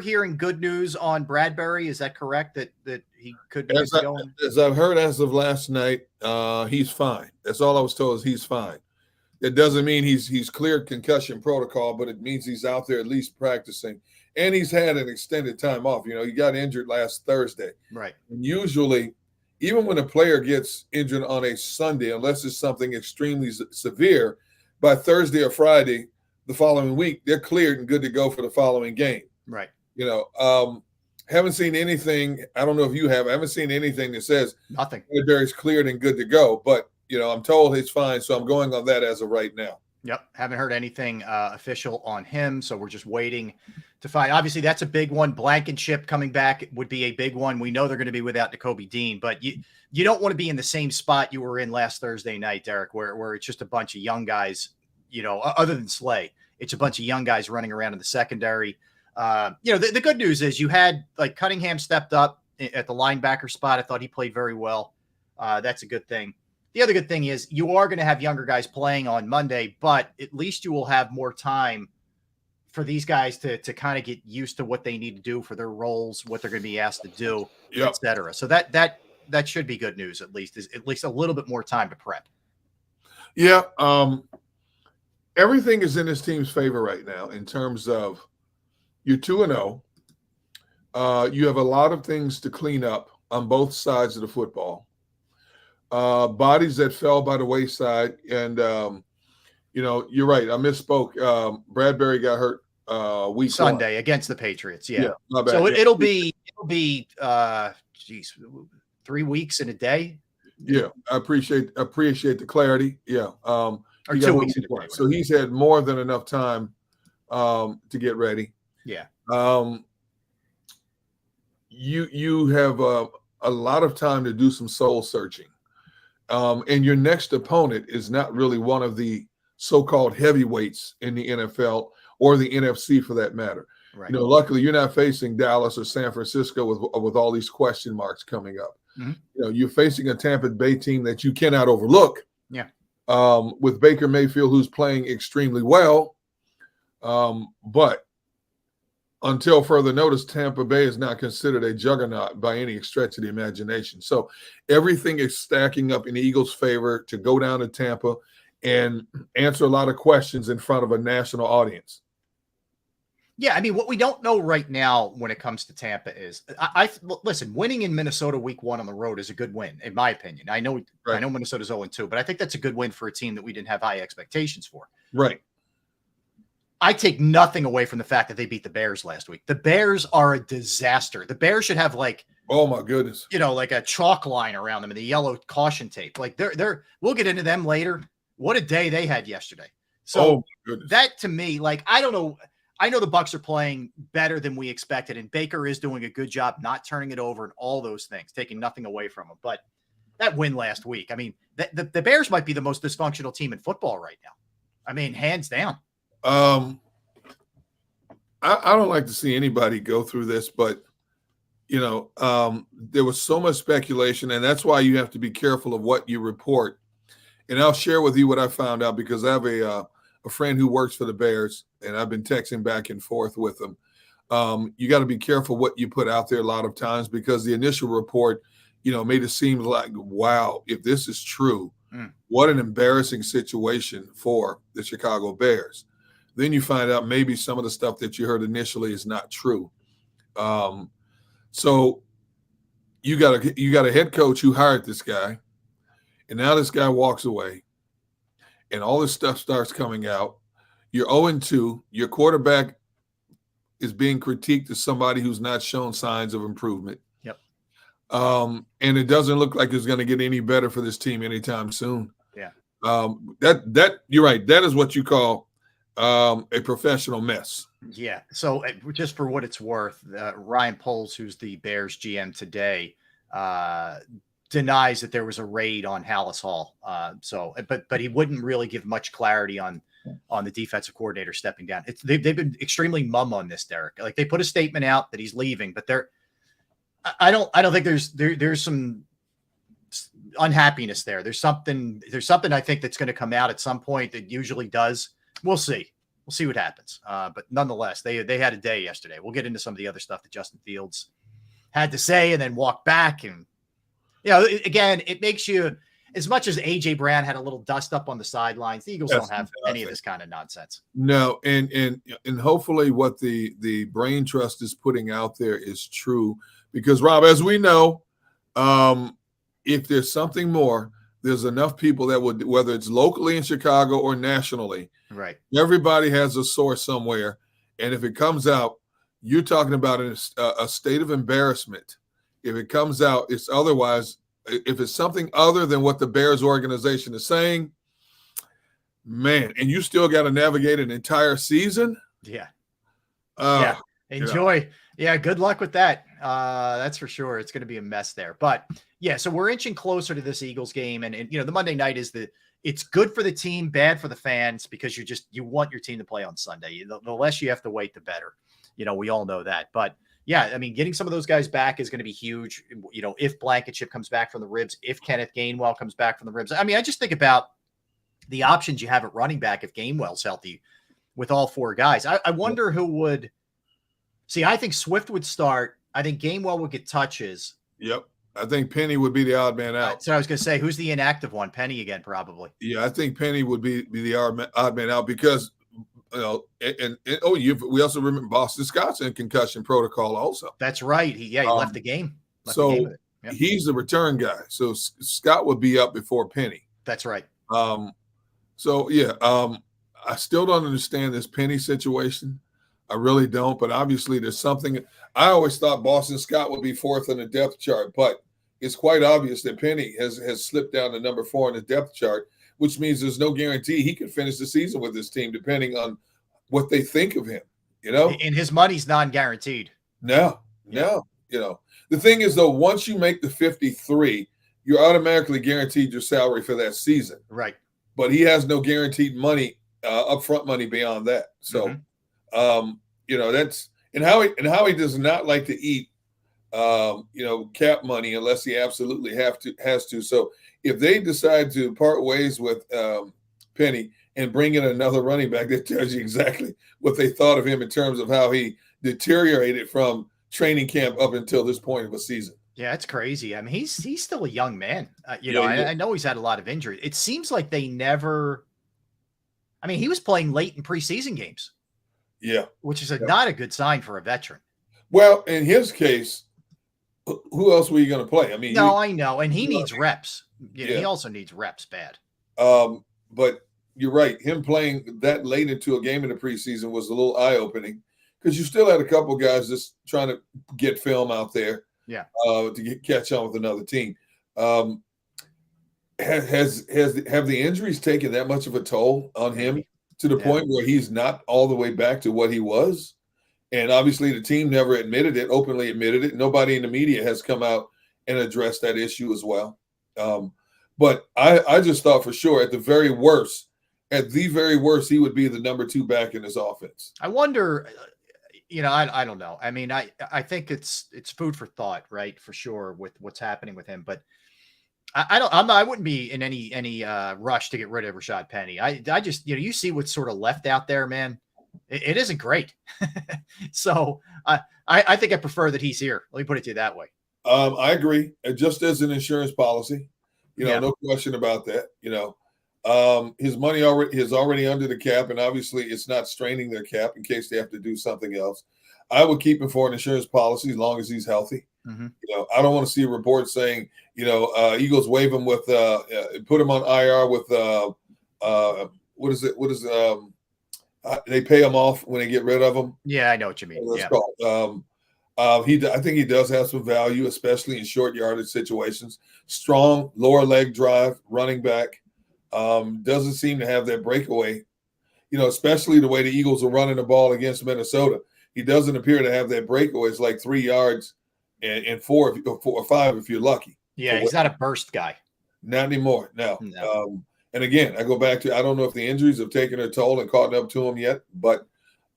hearing good news on Bradbury. Is that correct? That he could be going? As I've heard as of last night, he's fine. That's all I was told is he's fine. It doesn't mean he's cleared concussion protocol, but it means he's out there at least practicing. And he's had an extended time off. You know, he got injured last Thursday. Right. And usually, even when a player gets injured on a Sunday, unless it's something extremely severe, by Thursday or Friday the following week, they're cleared and good to go for the following game. Right. You know, haven't seen anything. I don't know if you have. I haven't seen anything that says nothing. Bradbury's cleared and good to go. But, you know, I'm told he's fine, so I'm going on that as of right now. Yep. Haven't heard anything official on him, so we're just waiting to find. Obviously, that's a big one. Blankenship coming back would be a big one. We know they're going to be without Nakobe Dean, but you don't want to be in the same spot you were in last Thursday night, Derek, where it's just a bunch of young guys, you know, other than Slay. It's a bunch of young guys running around in the secondary. You know, the good news is you had, like, Cunningham stepped up at the linebacker spot. I thought he played very well. That's a good thing. The other good thing is you are going to have younger guys playing on Monday, but at least you will have more time for these guys to kind of get used to what they need to do for their roles, what they're going to be asked to do, et cetera. So that should be good news, at least a little bit more time to prep. Yeah. Everything is in this team's favor right now in terms of you're 2-0. You have a lot of things to clean up on both sides of the football. Bodies that fell by the wayside. And, you know, you're right. I misspoke. Bradbury got hurt week Sunday against the Patriots. Yeah. My bad. So it'll be 3 weeks in a day. Yeah. I appreciate the clarity. Yeah. Or 2 weeks in a day. So he's had more than enough time to get ready. Yeah. You have a lot of time to do some soul searching. And your next opponent is not really one of the so-called heavyweights in the NFL or the NFC for that matter. Right. You know, luckily you're not facing Dallas or San Francisco with all these question marks coming up. Mm-hmm. You know, you're facing a Tampa Bay team that you cannot overlook. Yeah. With Baker Mayfield, who's playing extremely well. But until further notice, Tampa Bay is not considered a juggernaut by any stretch of the imagination. So everything is stacking up in the Eagles' favor to go down to Tampa and answer a lot of questions in front of a national audience. Yeah, I mean, what we don't know right now when it comes to Tampa is, listen, winning in Minnesota week 1 on the road is a good win, in my opinion. I know Minnesota's 0-2, but I think that's a good win for a team that we didn't have high expectations for. Right. I take nothing away from the fact that they beat the Bears last week. The Bears are a disaster. The Bears should have, like, oh my goodness, you know, like a chalk line around them and the yellow caution tape. Like they're we'll get into them later. What a day they had yesterday. So that, to me, like, I don't know. I know the Bucs are playing better than we expected, and Baker is doing a good job not turning it over and all those things, taking nothing away from him. But that win last week, I mean, the Bears might be the most dysfunctional team in football right now. I mean, hands down. I don't like to see anybody go through this, but, you know, there was so much speculation, and that's why you have to be careful of what you report. And I'll share with you what I found out because I have a friend who works for the Bears, and I've been texting back and forth with them. You got to be careful what you put out there a lot of times because the initial report, you know, made it seem like, wow, if this is true, what an embarrassing situation for the Chicago Bears. Then you find out maybe some of the stuff that you heard initially is not true. So you got a head coach who hired this guy, and now this guy walks away, and all this stuff starts coming out. You're 0-2. Your quarterback is being critiqued as somebody who's not shown signs of improvement. Yep. And it doesn't look like it's going to get any better for this team anytime soon. Yeah. That you're right. That is what you call a professional mess. Yeah. So just for what it's worth, Ryan Poles, who's the Bears GM today, denies that there was a raid on Hallis Hall. But he wouldn't really give much clarity on the defensive coordinator stepping down. They've been extremely mum on this, Derek. Like, they put a statement out that he's leaving, but I don't think there's some unhappiness there. There's something I think that's going to come out at some point that usually does. We'll see. we'll see what happens. But nonetheless, they had a day yesterday. We'll get into some of the other stuff that Justin Fields had to say and then walk back. And, again, it makes you, as much as A.J. Brown had a little dust up on the sidelines, the Eagles don't have any of this kind of nonsense. No, and hopefully what the brain trust is putting out there is true. Because, Rob, as we know, if there's something more, there's enough people that would, whether it's locally in Chicago or nationally, right? Everybody has a source somewhere. And if it comes out, you're talking about a state of embarrassment. If it comes out, it's otherwise. If it's something other than what the Bears organization is saying, man, and you still got to navigate an entire season. Yeah. Enjoy. Yeah. Good luck with that. That's for sure. It's going to be a mess there, but yeah. So we're inching closer to this Eagles game. And the Monday night it's good for the team, bad for the fans, because you want your team to play on Sunday. The less you have to wait, the better. We all know that, but yeah, I mean, getting some of those guys back is going to be huge. If Blankenship comes back from the ribs, if Kenneth Gainwell comes back from the ribs. I mean, I just think about the options you have at running back if Gainwell's healthy with all four guys. I wonder who would – see, I think Swift would start. I think Gainwell would get touches. Yep. I think Penny would be the odd man out. So I was going to say, who's the inactive one? Penny again, probably. Yeah, I think Penny would be the odd man out because – we also remember Boston Scott's in concussion protocol also. That's right. He left the game. Yep. He's the return guy. So Scott would be up before Penny. That's right. I still don't understand this Penny situation. I really don't. But obviously there's something. I always thought Boston Scott would be fourth on the depth chart, but it's quite obvious that Penny has slipped down to number 4 on the depth chart, which means there's no guarantee he could finish the season with this team, depending on what they think of him, And his money's non-guaranteed. No. The thing is, though, once you make the 53, you're automatically guaranteed your salary for that season. Right. But he has no guaranteed money, upfront money beyond that. So, that's – and Howie does not like to eat, cap money unless he absolutely has to. So, if they decide to part ways with Penny and bring in another running back, that tells you exactly what they thought of him in terms of how he deteriorated from training camp up until this point of a season. Yeah, it's crazy. I mean, he's still a young man. I know he's had a lot of injuries. It seems like they never – I mean, he was playing late in preseason games. Yeah. Which is not a good sign for a veteran. Well, in his case, who else were you going to play? I mean, I know, and he needs reps. He also needs reps bad. But you're right. Him playing that late into a game in the preseason was a little eye-opening because you still had a couple of guys just trying to get film out there. Yeah. To catch on with another team. Have the injuries taken that much of a toll on him to the point where he's not all the way back to what he was? And obviously the team never openly admitted it. Nobody in the media has come out and addressed that issue as well. But I just thought for sure at the very worst, he would be the number 2 back in his offense. I wonder, I don't know. I mean, I think it's food for thought, right? For sure with what's happening with him, but I wouldn't be in any rush to get rid of Rashaad Penny. I just, you see what's sort of left out there, man. It isn't great. So I think I prefer that he's here. Let me put it to you that way. I agree. Just as an insurance policy, no question about that. His money is already under the cap, and obviously it's not straining their cap in case they have to do something else. I would keep him for an insurance policy as long as he's healthy. Mm-hmm. I don't want to see a report saying, Eagles waive him with, put him on IR with, they pay him off when they get rid of him. Yeah, I know what you mean. That's called. I think he does have some value, especially in short yardage situations. Strong lower leg drive, running back. Doesn't seem to have that breakaway, especially the way the Eagles are running the ball against Minnesota. He doesn't appear to have that breakaway. It's like 3 yards and 4 or 5 if you're lucky. Yeah, he's not a burst guy. Not anymore. No. And again, I go back to I don't know if the injuries have taken a toll and caught up to him yet, but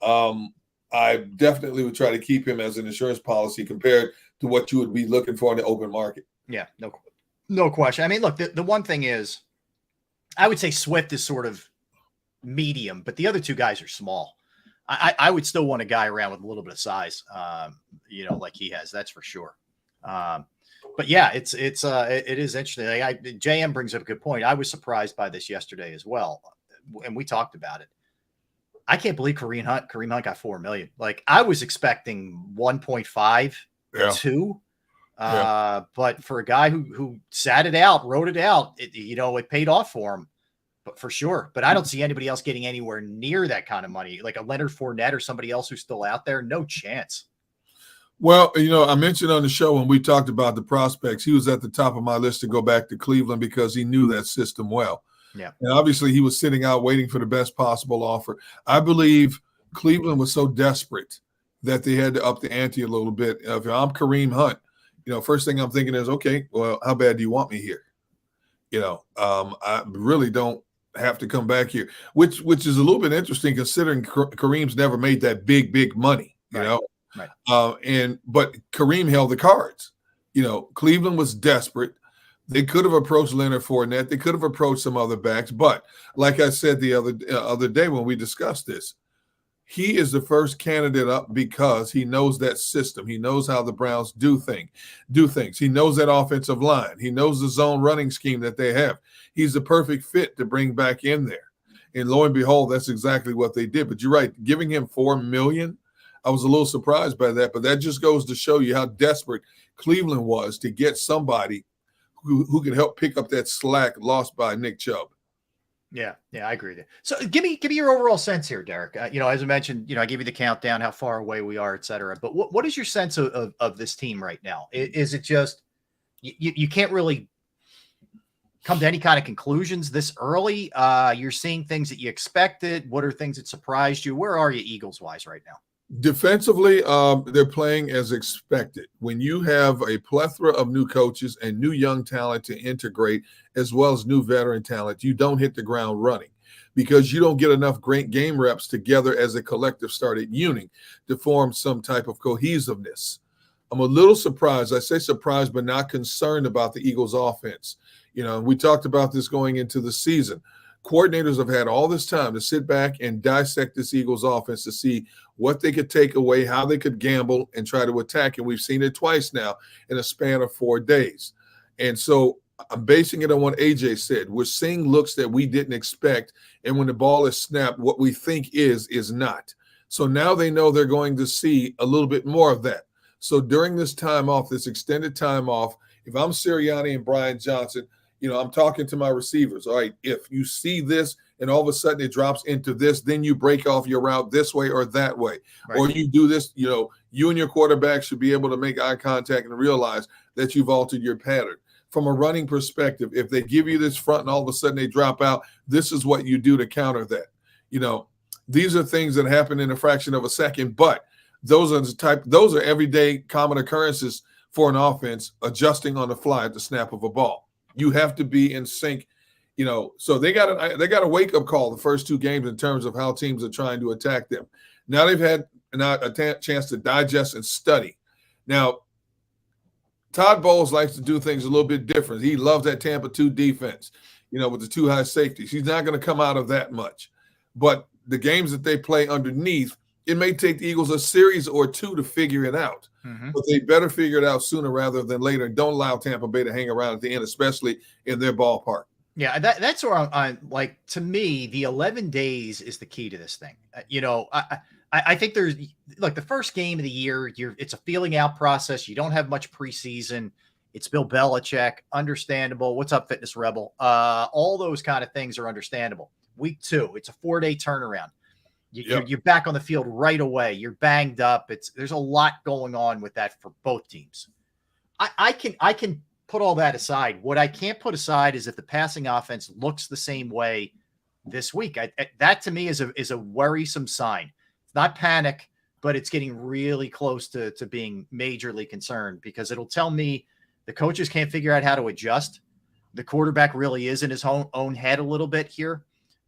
I definitely would try to keep him as an insurance policy compared to what you would be looking for in the open market. Yeah, no question. I mean, look, the one thing is, I would say Swift is sort of medium, but the other two guys are small. I would still want a guy around with a little bit of size, like he has. That's for sure. But yeah, it is interesting. JM brings up a good point. I was surprised by this yesterday as well, and we talked about it. I can't believe Kareem Hunt got $4 million. Like, I was expecting 1.5, 2. But for a guy who sat it out, wrote it out, it paid off for him. But for sure. But I don't see anybody else getting anywhere near that kind of money, like a Leonard Fournette or somebody else who's still out there. No chance. Well, I mentioned on the show when we talked about the prospects, he was at the top of my list to go back to Cleveland because he knew that system well. Yeah. And obviously he was sitting out waiting for the best possible offer. I believe Cleveland was so desperate that they had to up the ante a little bit. If I'm Kareem Hunt, first thing I'm thinking is, okay, well, how bad do you want me here? I really don't have to come back here, which is a little bit interesting considering Kareem's never made that big money, Right. But Kareem held the cards. Cleveland was desperate. They could have approached Leonard Fournette. They could have approached some other backs, but like I said the other day when we discussed this, he is the first candidate up because he knows that system. He knows how the Browns do things. He knows that offensive line. He knows the zone running scheme that they have. He's the perfect fit to bring back in there. And lo and behold, that's exactly what they did. But you're right, giving him $4 million, I was a little surprised by that. But that just goes to show you how desperate Cleveland was to get somebody who could help pick up that slack lost by Nick Chubb. Yeah, I agree with you. So give me your overall sense here, Derek. As I mentioned, I gave you the countdown, how far away we are, et cetera. But what is your sense of this team right now? Is it just you can't really come to any kind of conclusions this early? You're seeing things that you expected. What are things that surprised you? Where are you Eagles-wise right now? Defensively, they're playing as expected. When you have a plethora of new coaches and new young talent to integrate, as well as new veteran talent, you don't hit the ground running because you don't get enough great game reps together as a collective started unit to form some type of cohesiveness. I'm a little surprised. I say surprised, but not concerned about the Eagles' offense. We talked about this going into the season. Coordinators have had all this time to sit back and dissect this Eagles offense to see what they could take away, how they could gamble and try to attack. And we've seen it twice now in a span of 4 days. And so I'm basing it on what AJ said. We're seeing looks that we didn't expect. And when the ball is snapped, what we think is not. So now they know they're going to see a little bit more of that. So during this time off, this extended time off, if I'm Sirianni and Brian Johnson, I'm talking to my receivers. All right, if you see this and all of a sudden it drops into this, then you break off your route this way or that way. Right. Or you do this, you and your quarterback should be able to make eye contact and realize that you've altered your pattern. From a running perspective, if they give you this front and all of a sudden they drop out, this is what you do to counter that. These are things that happen in a fraction of a second, but those are everyday common occurrences for an offense adjusting on the fly at the snap of a ball. You have to be in sync, so they got a wake-up call the first 2 games in terms of how teams are trying to attack them. Now they've had a chance to digest and study. Now, Todd Bowles likes to do things a little bit different. He loves that Tampa 2 defense, with the 2 high safeties. He's not going to come out of that much. But the games that they play underneath, it may take the Eagles a series or 2 to figure it out. Mm-hmm. But they better figure it out sooner rather than later. And don't allow Tampa Bay to hang around at the end, especially in their ballpark. Yeah, that's where I'm like, to me, the 11 days is the key to this thing. I think there's like the first game of the year, it's a feeling out process. You don't have much preseason. It's Bill Belichick, understandable. What's up, Fitness Rebel? All those kind of things are understandable. Week 2, it's a 4-day turnaround. You're back on the field right away. You're banged up. There's a lot going on with that for both teams. I can put all that aside. What I can't put aside is if the passing offense looks the same way this week. That to me is a worrisome sign. It's not panic, but it's getting really close to being majorly concerned because it'll tell me the coaches can't figure out how to adjust. The quarterback really is in his own head a little bit here.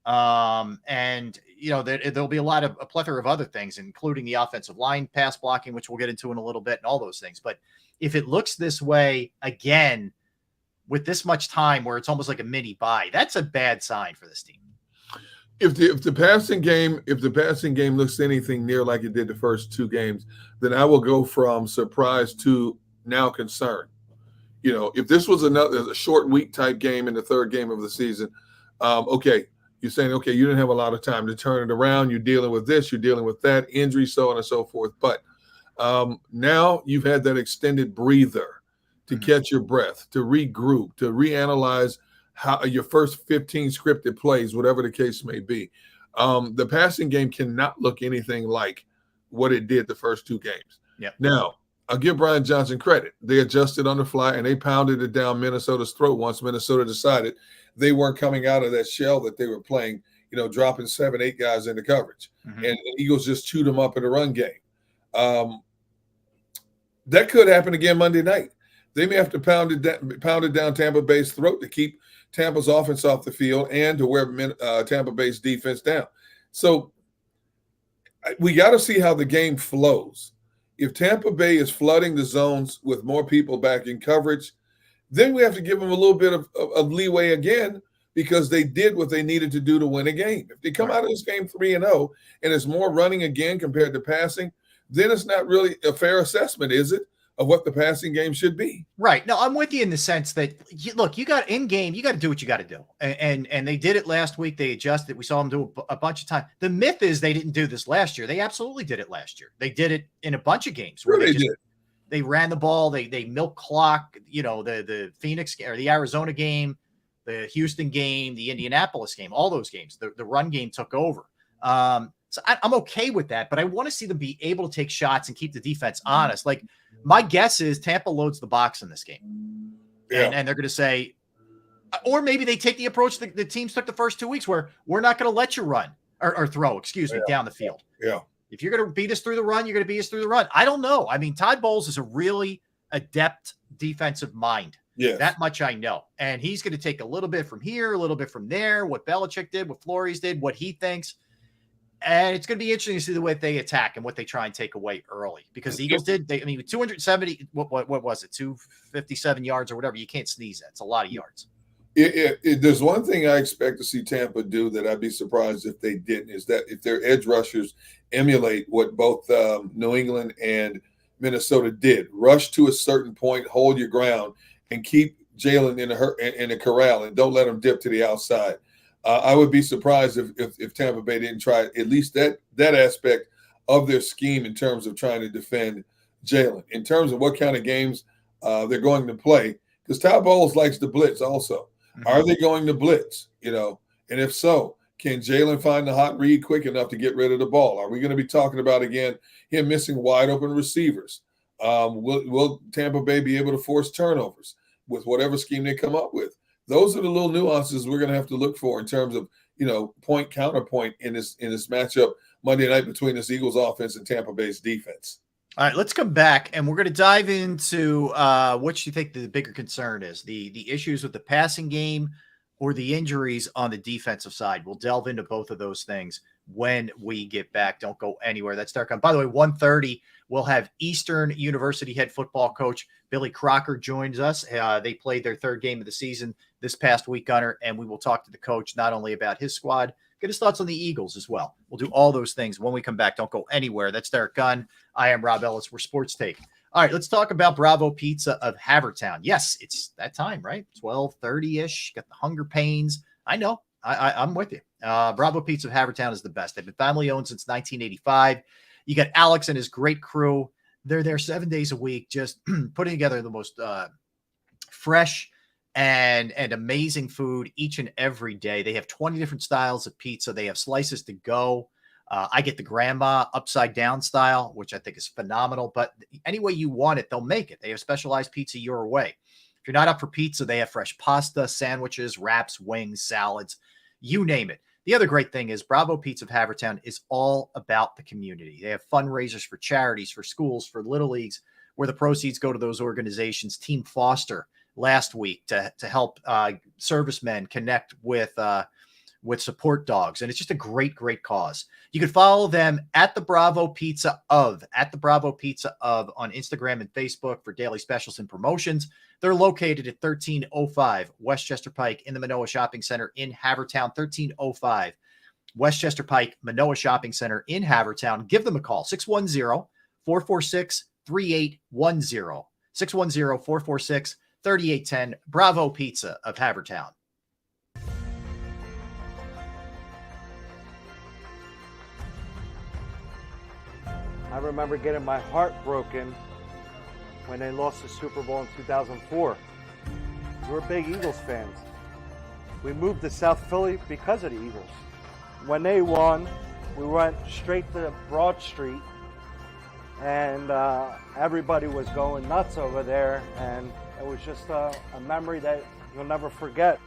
And there'll be a plethora of other things, including the offensive line pass blocking, which we'll get into in a little bit, and all those things. But if it looks this way again, with this much time where it's almost like a mini bye, that's a bad sign for this team. If the passing game looks anything near like it did the first two games, then I will go from surprise to now concerned. If this was a short week type game in the third game of the season, okay, you're saying, okay, you didn't have a lot of time to turn it around. You're dealing with this, you're dealing with that, injury, so on and so forth. But now you've had that extended breather to catch your breath, to regroup, to reanalyze how your first 15 scripted plays, whatever the case may be. The passing game cannot look anything like what it did the first two games. Yeah. Now, I'll give Brian Johnson credit. They adjusted on the fly and they pounded it down Minnesota's throat once Minnesota decided they weren't coming out of that shell that they were playing, dropping 7-8 guys into coverage. And the Eagles just chewed them up in the run game. That could happen again Monday night. They may have to pound it down Tampa Bay's throat to keep Tampa's offense off the field and to wear Tampa Bay's defense down. So we got to see how the game flows. If Tampa Bay is flooding the zones with more people back in coverage, then we have to give them a little bit of leeway again, because they did what they needed to do to win a game. If they come out of this game 3-0 and it's more running again compared to passing, then it's not really a fair assessment, is it, of what the passing game should be? Right. No, I'm with you in the sense that, look, you got in game, you got to do what you got to do. And they did it last week. They adjusted. We saw them do a bunch of times. The myth is they didn't do this last year. They absolutely did it last year. They did it in a bunch of games where they ran the ball. They milk clock, the Phoenix or the Arizona game, the Houston game, the Indianapolis game, all those games, the run game took over. So I'm okay with that, but I want to see them be able to take shots and keep the defense honest. Like, my guess is Tampa loads the box in this game. Yeah. And they're going to say, or maybe they take the approach that the teams took the first 2 weeks, where we're not going to let you run or throw, down the field. Yeah. If you're going to beat us through the run, you're going to beat us through the run. I don't know. I mean, Todd Bowles is a really adept defensive mind. Yes. That much I know. And he's going to take a little bit from here, a little bit from there, what Belichick did, what Flores did, what he thinks. And it's going to be interesting to see the way they attack and what they try and take away early, because the Eagles did. 270, what was it? 257 yards or whatever. You can't sneeze at. It's a lot of yards. There's one thing I expect to see Tampa do that I'd be surprised if they didn't, is that if their edge rushers emulate what both New England and Minnesota did, rush to a certain point, hold your ground, and keep Jalen in a corral and don't let him dip to the outside. I would be surprised if Tampa Bay didn't try at least that aspect of their scheme in terms of trying to defend Jalen. In terms of what kind of games they're going to play, because Todd Bowles likes to blitz also. Mm-hmm. Are they going to blitz? And if so, can Jalen find the hot read quick enough to get rid of the ball? Are we going to be talking about, again, him missing wide open receivers? Will Tampa Bay be able to force turnovers with whatever scheme they come up with? Those are the little nuances we're going to have to look for in terms of, point counterpoint in this matchup Monday night between this Eagles offense and Tampa Bay's defense. All right, let's come back and we're going to dive into what you think the bigger concern is, the issues with the passing game or the injuries on the defensive side. We'll delve into both of those things when we get back. Don't go anywhere. That's Dark On. By the way, 1:30, we'll have Eastern University head football coach Billy Crocker joins us. They played their third game of the season this past week, Gunner, and we will talk to the coach not only about his squad, get his thoughts on the Eagles as well. We'll do all those things when we come back. Don't go anywhere. That's Derek Gunn. I am Rob Ellis. We're Sports Take. All right, let's talk about Bravo Pizza of Havertown. Yes, it's that time, right? 12:30-ish. Got the hunger pains. I know. I'm with you. Bravo Pizza of Havertown is the best. They've been family-owned since 1985. You got Alex and his great crew. They're there 7 days a week, just putting together the most fresh and amazing food each and every day. They have 20 different styles of pizza. They have slices to go. I get the grandma upside down style, which I think is phenomenal. But any way you want it, they'll make it. They have specialized pizza your way. If you're not up for pizza, they have fresh pasta, sandwiches, wraps, wings, salads, you name it. The other great thing is Bravo Pizza of Havertown is all about the community. They have fundraisers for charities, for schools, for little leagues, where the proceeds go to those organizations. Team Foster last week to help servicemen connect with support dogs. And it's just a great, great cause. You can follow them at the Bravo Pizza of on Instagram and Facebook for daily specials and promotions. They're located at 1305 Westchester Pike in the Manoa Shopping Center in Havertown, 1305 Westchester Pike, Manoa Shopping Center in Havertown. Give them a call, 610-446-3810. 610-446-3810. Bravo Pizza of Havertown. I remember getting my heart broken when they lost the Super Bowl in 2004. We're big Eagles fans. We moved to South Philly because of the Eagles. When they won, we went straight to Broad Street, and everybody was going nuts over there, and it was just a memory that you'll never forget.